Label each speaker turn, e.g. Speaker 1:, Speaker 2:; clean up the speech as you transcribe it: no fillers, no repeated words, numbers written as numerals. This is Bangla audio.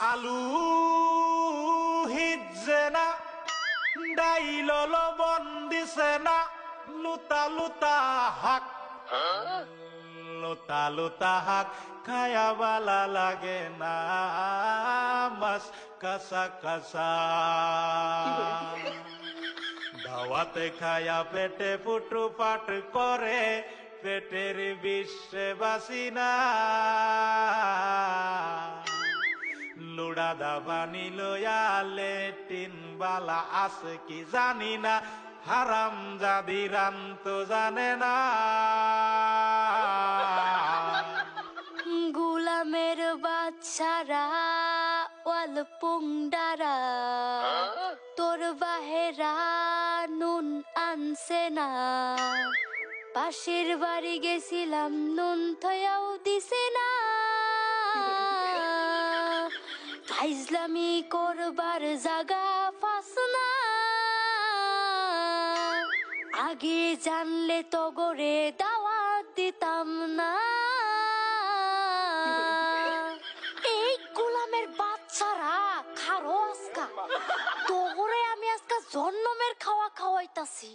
Speaker 1: আলু হিজে না ডাইল লবণ দিছে না লুতা লুতা হাক লুতা লুতা হাক খায়া বালা লাগে না মাছ কাঁচা কাঁচা দাওয়াতে খায়া পেটে ফুটু পাট করে পেটের বিশ্বে বাসি না লুড়া দাবানি লয়া লেটিন বালা আছে কি জানি না হারাম জাদি রাম তো জানে না
Speaker 2: গুলামের বাচ্চারা ওয়াল পুংডারা তোর বাহেরা নুন আনছে না পাশের বাড়ি গেছিলাম নুন থয়াও দিছে না ফাইজলামি করবার জাগা ফাস না আগে জানলে তো গরে দাওয়াত দিতাম না এই গোলামের বাচ্চারা খারো আজকা তোরে আমি আজকা জন্মের খাওয়া খাওয়াইতাছি।